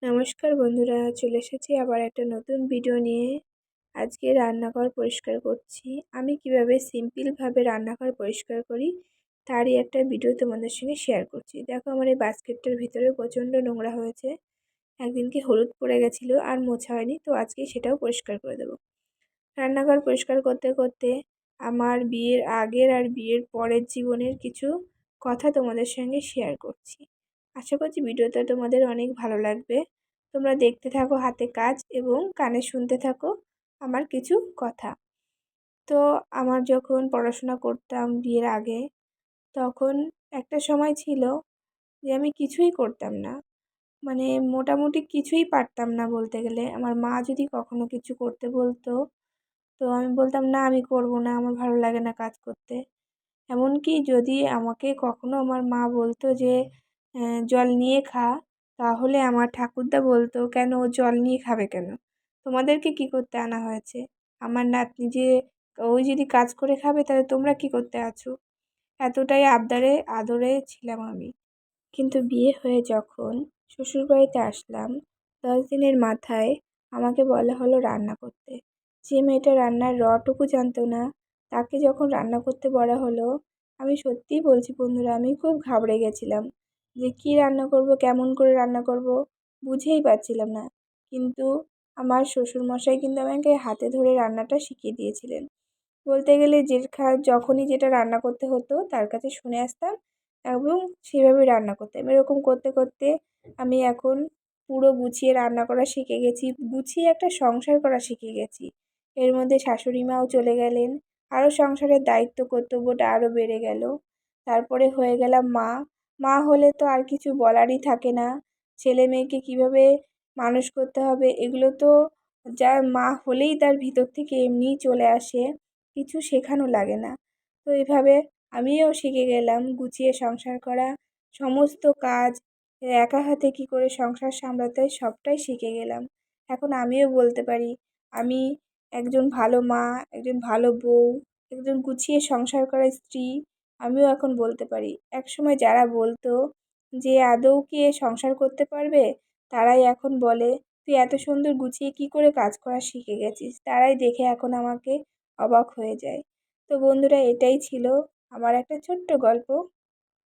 নমস্কার বন্ধুরা, চলে এসেছি আবার একটা নতুন ভিডিও নিয়ে। আজকে রান্নাঘর পরিষ্কার করছি। আমি কিভাবে সিম্পলভাবে রান্নাঘর পরিষ্কার করি তারই একটা ভিডিও তোমাদের সঙ্গে শেয়ার করছি। দেখো, আমার এই বাস্কেটটার ভিতরে প্রচণ্ড নোংরা হয়েছে। একদিনকে হলুদ পড়ে গেছিলো আর মোছা হয়নি, তো আজকে সেটাও পরিষ্কার করে দেবো। রান্নাঘর পরিষ্কার করতে করতে আমার বিয়ের আগের আর বিয়ের পরের জীবনের কিছু কথা তোমাদের সঙ্গে শেয়ার করছি। আশা করছি ভিডিওটা তোমাদের অনেক ভালো লাগবে। তোমরা দেখতে থাকো হাতে কাজ এবং কানে শুনতে থাকো আমার কিছু কথা। তো আমার যখন পড়াশোনা করতাম বিয়ের আগে, তখন একটা সময় ছিল যে আমি কিছুই করতাম না, মানে মোটামুটি কিছুই পারতাম না বলতে গেলে। আমার মা যদি কখনো কিছু করতে বলতো, তো আমি বলতাম, না আমি করব না, আমার ভালো লাগে না কাজ করতে। এমনকি যদি আমাকে কখনো আমার মা বলতো যে জল নিয়ে খা, তাহলে আমার ঠাকুরদা বলতো, কেন ও জল নিয়ে খাবে কেন? তোমাদেরকে কি করতে আনা হয়েছে? আমার নাতনি যে ওই যদি কাজ করে খাবে, তাহলে তোমরা কি করতে আছো? এতটাই আবদারে আদরে ছিলাম আমি। কিন্তু বিয়ে হয়ে যখন শ্বশুরবাড়িতে আসলাম, 10 দিনের মাথায় আমাকে বলা হলো রান্না করতে। যে মেয়েটা রান্নার রটুকু জানতো না, তাকে যখন রান্না করতে বলা হলো, আমি সত্যিই বলছি বন্ধুরা, আমি খুব ঘাবড়ে গেছিলাম যে কী রান্না করব, কেমন করে রান্না করব, বুঝেই পাচ্ছিলাম না। কিন্তু আমার শ্বশুরমশাই কিন্তু আমাকে হাতে ধরে রান্নাটা শিখিয়ে দিয়েছিলেন। বলতে গেলে যখনই যেটা রান্না করতে হতো তার কাছে শুনে আসতাম এবং সেভাবেই রান্না করতাম। এরকম করতে করতে আমি এখন পুরো গুছিয়ে রান্না করা শিখে গেছি, গুছিয়ে একটা সংসার করা শিখে গেছি। এর মধ্যে শাশুড়ি মাও চলে গেলেন, আরও সংসারের দায়িত্ব কর্তব্যটা আরও বেড়ে গেল। তারপরে হয়ে গেলাম মা। মা হলে তো আর কিছু বলারই থাকে না। ছেলে মেয়েকে কীভাবে মানুষ করতে হবে এগুলো তো যার মা হলেই তার ভিতর থেকে এমনিই চলে আসে, কিছু শেখানো লাগে না। তো এভাবে আমিও শিখে গেলাম গুছিয়ে সংসার করা, সমস্ত কাজ একা হাতে কী করে সংসার সামলাতে হয় সবটাই শিখে গেলাম। এখন আমিও বলতে পারি আমি একজন ভালো মা, একজন ভালো বউ, একজন গুছিয়ে সংসার করা স্ত্রী। আমিও এখন বলতে পারি। একসময় যারা বলতো যে আদৌ কি এ সংসার করতে পারবে, তারাই এখন বলে তুই এত সুন্দর গুছিয়ে কী করে কাজ করা শিখে গেছিস। তারাই দেখে এখন আমাকে অবাক হয়ে যায়। তো বন্ধুরা, এটাই ছিল আমার একটা ছোট্ট গল্প।